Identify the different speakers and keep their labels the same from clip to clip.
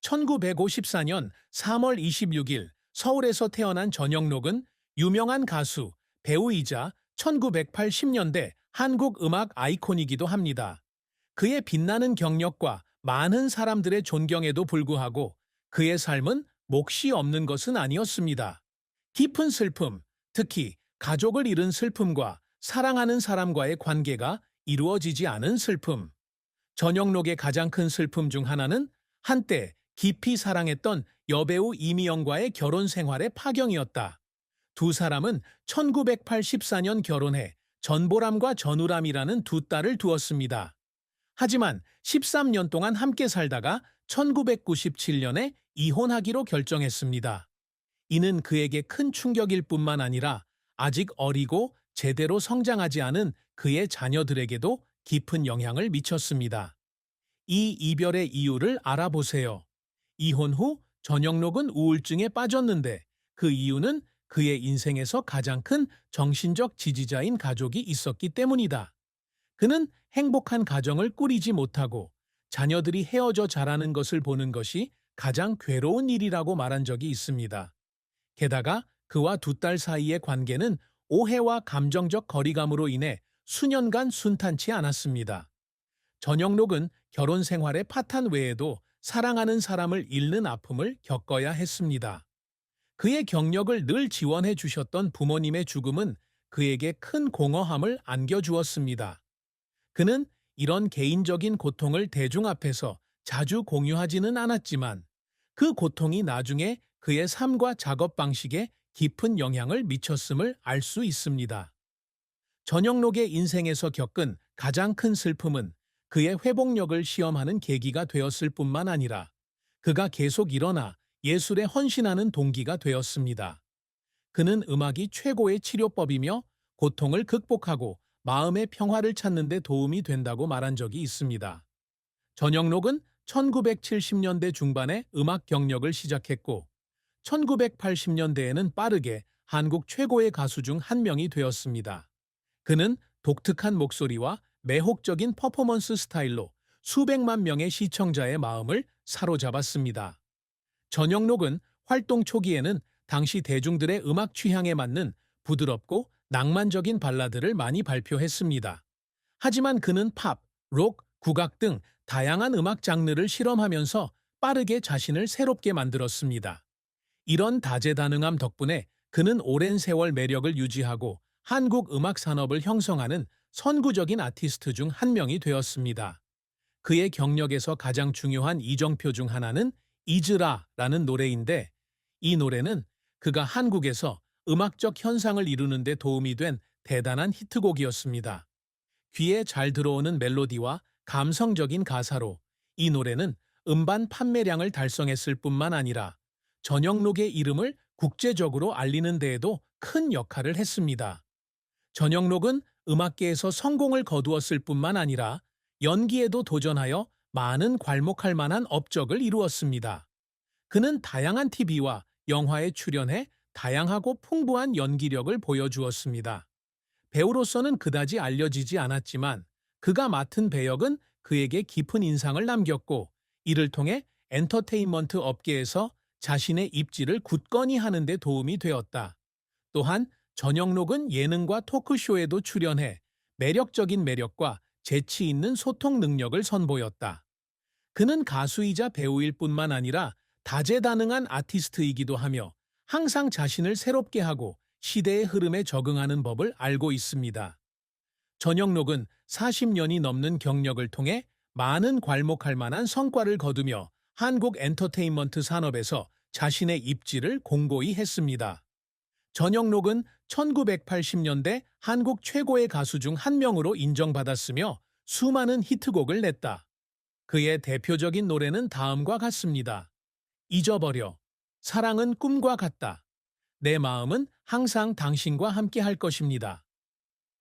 Speaker 1: 1954년 3월 26일 서울에서 태어난 전영록은 유명한 가수, 배우이자 1980년대 한국 음악 아이콘이기도 합니다. 그의 빛나는 경력과 많은 사람들의 존경에도 불구하고 그의 삶은 몫이 없는 것은 아니었습니다. 깊은 슬픔, 특히 가족을 잃은 슬픔과 사랑하는 사람과의 관계가 이루어지지 않은 슬픔. 전영록의 가장 큰 슬픔 중 하나는 한때 깊이 사랑했던 여배우 이미영과의 결혼 생활의 파경이었다. 두 사람은 1984년 결혼해 전보람과 전우람이라는 두 딸을 두었습니다. 하지만 13년 동안 함께 살다가 1997년에 이혼하기로 결정했습니다. 이는 그에게 큰 충격일 뿐만 아니라 아직 어리고 제대로 성장하지 않은 그의 자녀들에게도 깊은 영향을 미쳤습니다. 이 이별의 이유를 알아보세요. 이혼 후 전영록은 우울증에 빠졌는데 그 이유는 그의 인생에서 가장 큰 정신적 지지자인 가족이 있었기 때문이다. 그는 행복한 가정을 꾸리지 못하고 자녀들이 헤어져 자라는 것을 보는 것이 가장 괴로운 일이라고 말한 적이 있습니다. 게다가 그와 두 딸 사이의 관계는 오해와 감정적 거리감으로 인해 수년간 순탄치 않았습니다. 전영록은 결혼 생활의 파탄 외에도 사랑하는 사람을 잃는 아픔을 겪어야 했습니다. 그의 경력을 늘 지원해 주셨던 부모님의 죽음은 그에게 큰 공허함을 안겨주었습니다. 그는 이런 개인적인 고통을 대중 앞에서 자주 공유하지는 않았지만 그 고통이 나중에 그의 삶과 작업 방식에 깊은 영향을 미쳤음을 알 수 있습니다. 전영록의 인생에서 겪은 가장 큰 슬픔은 그의 회복력을 시험하는 계기가 되었을 뿐만 아니라 그가 계속 일어나 예술에 헌신하는 동기가 되었습니다. 그는 음악이 최고의 치료법이며 고통을 극복하고 마음의 평화를 찾는 데 도움이 된다고 말한 적이 있습니다. 전영록은 1970년대 중반에 음악 경력을 시작했고 1980년대에는 빠르게 한국 최고의 가수 중 한 명이 되었습니다. 그는 독특한 목소리와 매혹적인 퍼포먼스 스타일로 수백만 명의 시청자의 마음을 사로잡았습니다. 전영록은 활동 초기에는 당시 대중들의 음악 취향에 맞는 부드럽고 낭만적인 발라드를 많이 발표했습니다. 하지만 그는 팝, 록, 국악 등 다양한 음악 장르를 실험하면서 빠르게 자신을 새롭게 만들었습니다. 이런 다재다능함 덕분에 그는 오랜 세월 매력을 유지하고 한국 음악 산업을 형성하는 선구적인 아티스트 중 한 명이 되었습니다. 그의 경력에서 가장 중요한 이정표 중 하나는 잊으라라는 노래인데 이 노래는 그가 한국에서 음악적 현상을 이루는 데 도움이 된 대단한 히트곡이었습니다. 귀에 잘 들어오는 멜로디와 감성적인 가사로 이 노래는 음반 판매량을 달성했을 뿐만 아니라 전영록의 이름을 국제적으로 알리는 데에도 큰 역할을 했습니다. 전영록은 음악계에서 성공을 거두었을 뿐만 아니라 연기에도 도전하여 많은 괄목할 만한 업적을 이루었습니다. 그는 다양한 TV와 영화에 출연해 다양하고 풍부한 연기력을 보여주었습니다. 배우로서는 그다지 알려지지 않았지만 그가 맡은 배역은 그에게 깊은 인상을 남겼고 이를 통해 엔터테인먼트 업계에서 자신의 입지를 굳건히 하는 데 도움이 되었다. 또한 전영록은 예능과 토크쇼에도 출연해 매력적인 매력과 재치 있는 소통 능력을 선보였다. 그는 가수이자 배우일 뿐만 아니라 다재다능한 아티스트이기도 하며 항상 자신을 새롭게 하고 시대의 흐름에 적응하는 법을 알고 있습니다. 전영록은 40년이 넘는 경력을 통해 많은 괄목할 만한 성과를 거두며 한국 엔터테인먼트 산업에서 자신의 입지를 공고히 했습니다. 전영록은 1980년대 한국 최고의 가수 중 한 명으로 인정받았으며 수많은 히트곡을 냈다. 그의 대표적인 노래는 다음과 같습니다. 잊어버려, 사랑은 꿈과 같다, 내 마음은 항상 당신과 함께 할 것입니다.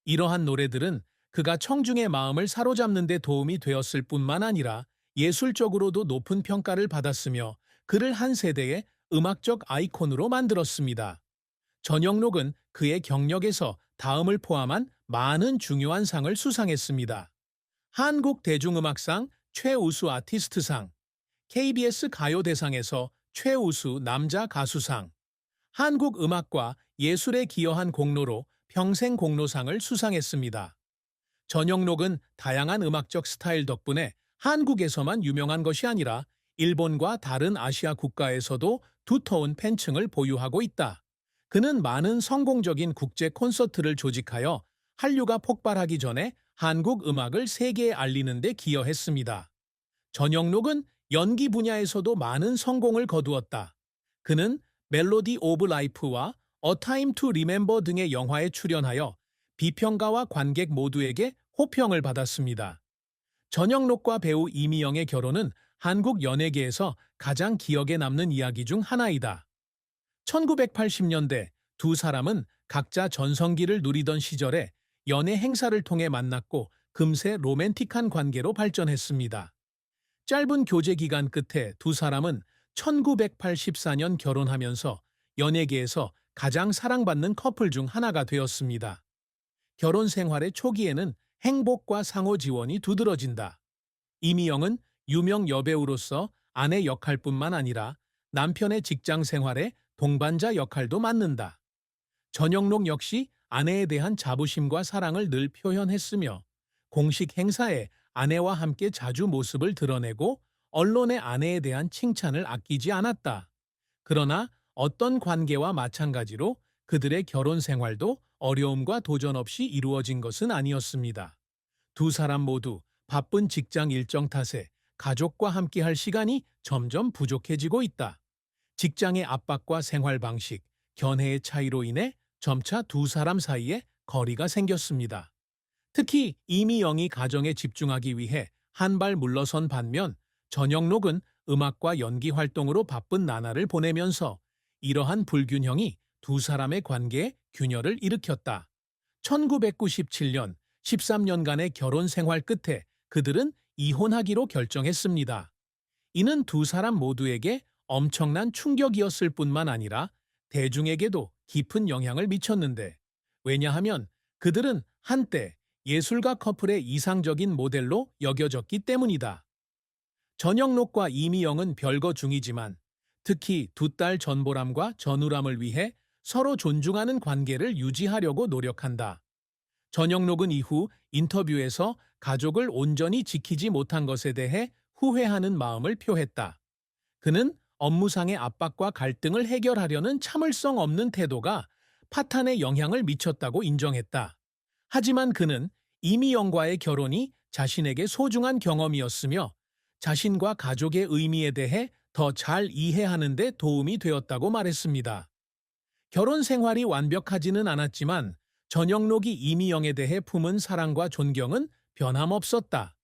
Speaker 1: 이러한 노래들은 그가 청중의 마음을 사로잡는 데 도움이 되었을 뿐만 아니라 예술적으로도 높은 평가를 받았으며 그를 한 세대의 음악적 아이콘으로 만들었습니다. 전영록은 그의 경력에서 다음을 포함한 많은 중요한 상을 수상했습니다. 한국 대중음악상 최우수 아티스트상, KBS 가요대상에서 최우수 남자 가수상, 한국 음악과 예술에 기여한 공로로 평생 공로상을 수상했습니다. 전영록은 다양한 음악적 스타일 덕분에 한국에서만 유명한 것이 아니라 일본과 다른 아시아 국가에서도 두터운 팬층을 보유하고 있다. 그는 많은 성공적인 국제 콘서트를 조직하여 한류가 폭발하기 전에 한국 음악을 세계에 알리는 데 기여했습니다. 전영록은 연기 분야에서도 많은 성공을 거두었다. 그는 멜로디 오브 라이프와 A Time to Remember 등의 영화에 출연하여 비평가와 관객 모두에게 호평을 받았습니다. 전영록과 배우 이미영의 결혼은 한국 연예계에서 가장 기억에 남는 이야기 중 하나이다. 1980년대 두 사람은 각자 전성기를 누리던 시절에 연애 행사를 통해 만났고 금세 로맨틱한 관계로 발전했습니다. 짧은 교제 기간 끝에 두 사람은 1984년 결혼하면서 연예계에서 가장 사랑받는 커플 중 하나가 되었습니다. 결혼 생활의 초기에는 행복과 상호 지원이 두드러진다. 이미영은 유명 여배우로서 아내 역할뿐만 아니라 남편의 직장 생활에 동반자 역할도 맡는다. 전영록 역시 아내에 대한 자부심과 사랑을 늘 표현했으며 공식 행사에 아내와 함께 자주 모습을 드러내고 언론의 아내에 대한 칭찬을 아끼지 않았다. 그러나 어떤 관계와 마찬가지로 그들의 결혼 생활도 어려움과 도전 없이 이루어진 것은 아니었습니다. 두 사람 모두 바쁜 직장 일정 탓에 가족과 함께할 시간이 점점 부족해지고 있다. 직장의 압박과 생활 방식, 견해의 차이로 인해 점차 두 사람 사이에 거리가 생겼습니다. 특히 이미영이 가정에 집중하기 위해 한 발 물러선 반면 전영록은 음악과 연기 활동으로 바쁜 나날을 보내면서 이러한 불균형이 두 사람의 관계에 균열을 일으켰다. 1997년 13년간의 결혼 생활 끝에 그들은 이혼하기로 결정했습니다. 이는 두 사람 모두에게 엄청난 충격이었을 뿐만 아니라 대중에게도 깊은 영향을 미쳤는데, 왜냐하면 그들은 한때 예술가 커플의 이상적인 모델로 여겨졌기 때문이다. 전영록과 이미영은 별거 중이지만 특히 두 딸 전보람과 전우람을 위해 서로 존중하는 관계를 유지하려고 노력한다. 전영록은 이후 인터뷰에서 가족을 온전히 지키지 못한 것에 대해 후회하는 마음을 표했다. 그는 업무상의 압박과 갈등을 해결하려는 참을성 없는 태도가 파탄에 영향을 미쳤다고 인정했다. 하지만 그는 이미영과의 결혼이 자신에게 소중한 경험이었으며 자신과 가족의 의미에 대해 더 잘 이해하는 데 도움이 되었다고 말했습니다. 결혼 생활이 완벽하지는 않았지만 전영록이 이미영에 대해 품은 사랑과 존경은 변함없었다.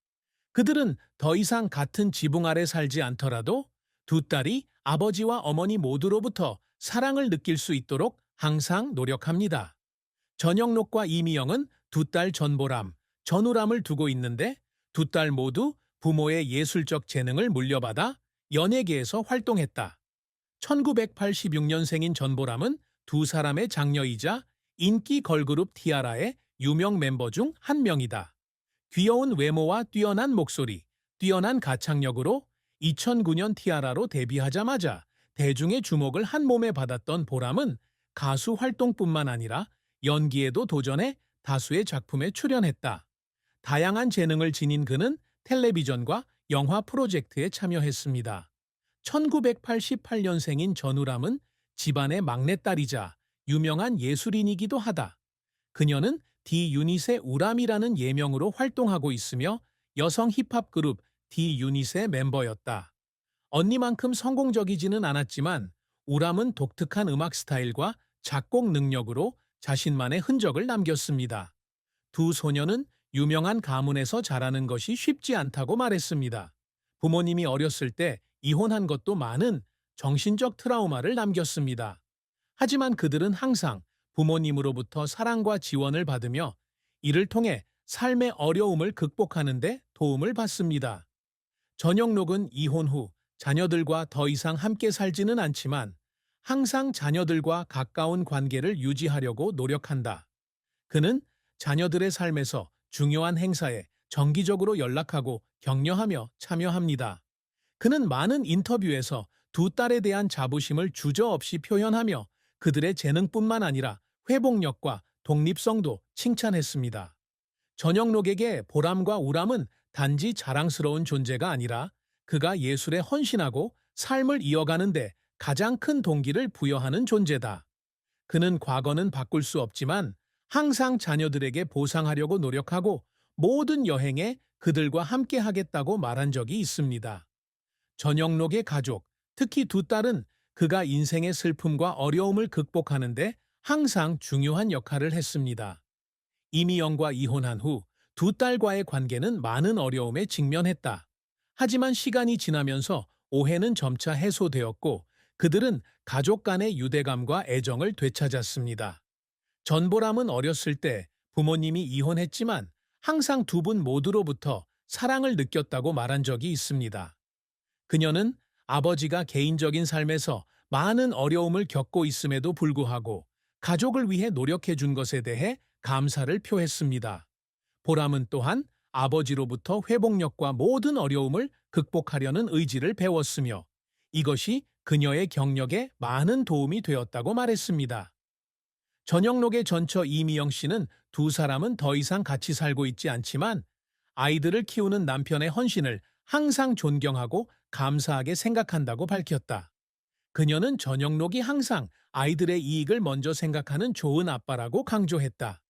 Speaker 1: 그들은 더 이상 같은 지붕 아래 살지 않더라도 두 딸이 아버지와 어머니 모두로부터 사랑을 느낄 수 있도록 항상 노력합니다. 전영록과 이미영은 두 딸 전보람, 전우람을 두고 있는데 두 딸 모두 부모의 예술적 재능을 물려받아 연예계에서 활동했다. 1986년생인 전보람은 두 사람의 장녀이자 인기 걸그룹 티아라의 유명 멤버 중 한 명이다. 귀여운 외모와 뛰어난 목소리, 뛰어난 가창력으로 2009년 티아라로 데뷔하자마자 대중의 주목을 한 몸에 받았던 보람은 가수 활동뿐만 아니라 연기에도 도전해 다수의 작품에 출연했다. 다양한 재능을 지닌 그는 텔레비전과 영화 프로젝트에 참여했습니다. 1988년생인 전우람은 집안의 막내딸이자 유명한 예술인이기도 하다. 그녀는 D-유닛의 우람이라는 예명으로 활동하고 있으며 여성 힙합 그룹 D-유닛의 멤버였다. 언니만큼 성공적이지는 않았지만 우람은 독특한 음악 스타일과 작곡 능력으로 자신만의 흔적을 남겼습니다. 두 소녀는 유명한 가문에서 자라는 것이 쉽지 않다고 말했습니다. 부모님이 어렸을 때 이혼한 것도 많은 정신적 트라우마를 남겼습니다. 하지만 그들은 항상 부모님으로부터 사랑과 지원을 받으며 이를 통해 삶의 어려움을 극복하는 데 도움을 받습니다. 전영록은 이혼 후 자녀들과 더 이상 함께 살지는 않지만 항상 자녀들과 가까운 관계를 유지하려고 노력한다. 그는 자녀들의 삶에서 중요한 행사에 정기적으로 연락하고 격려하며 참여합니다. 그는 많은 인터뷰에서 두 딸에 대한 자부심을 주저없이 표현하며 그들의 재능뿐만 아니라 회복력과 독립성도 칭찬했습니다. 전영록에게 보람과 우람은 단지 자랑스러운 존재가 아니라 그가 예술에 헌신하고 삶을 이어가는데 가장 큰 동기를 부여하는 존재다. 그는 과거는 바꿀 수 없지만 항상 자녀들에게 보상하려고 노력하고 모든 여행에 그들과 함께 하겠다고 말한 적이 있습니다. 전영록의 가족, 특히 두 딸은 그가 인생의 슬픔과 어려움을 극복하는데 항상 중요한 역할을 했습니다. 이미영과 이혼한 후 두 딸과의 관계는 많은 어려움에 직면했다. 하지만 시간이 지나면서 오해는 점차 해소되었고 그들은 가족 간의 유대감과 애정을 되찾았습니다. 전보람은 어렸을 때 부모님이 이혼했지만 항상 두 분 모두로부터 사랑을 느꼈다고 말한 적이 있습니다. 그녀는 아버지가 개인적인 삶에서 많은 어려움을 겪고 있음에도 불구하고 가족을 위해 노력해 준 것에 대해 감사를 표했습니다. 보람은 또한 아버지로부터 회복력과 모든 어려움을 극복하려는 의지를 배웠으며 이것이 그녀의 경력에 많은 도움이 되었다고 말했습니다. 전영록의 전처 이미영 씨는 두 사람은 더 이상 같이 살고 있지 않지만 아이들을 키우는 남편의 헌신을 항상 존경하고 감사하게 생각한다고 밝혔다. 그녀는 전영록이 항상 아이들의 이익을 먼저 생각하는 좋은 아빠라고 강조했다.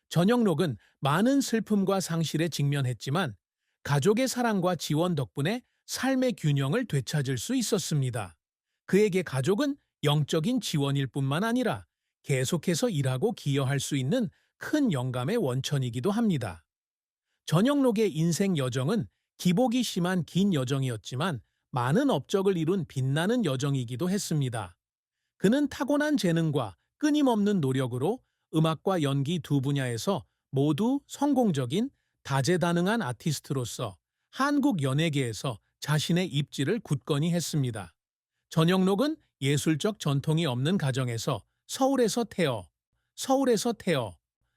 Speaker 1: 전영록은 많은 슬픔과 상실에 직면했지만 가족의 사랑과 지원 덕분에 삶의 균형을 되찾을 수 있었습니다. 그에게 가족은 영적인 지원일 뿐만 아니라 계속해서 일하고 기여할 수 있는 큰 영감의 원천이기도 합니다. 전영록의 인생 여정은 기복이 심한 긴 여정이었지만 많은 업적을 이룬 빛나는 여정이기도 했습니다. 그는 타고난 재능과 끊임없는 노력으로 음악과 연기 두 분야에서 모두 성공적인 다재다능한 아티스트로서 한국 연예계에서 자신의 입지를 굳건히 했습니다. 전영록은 예술적 전통이 없는 가정에서 서울에서 태어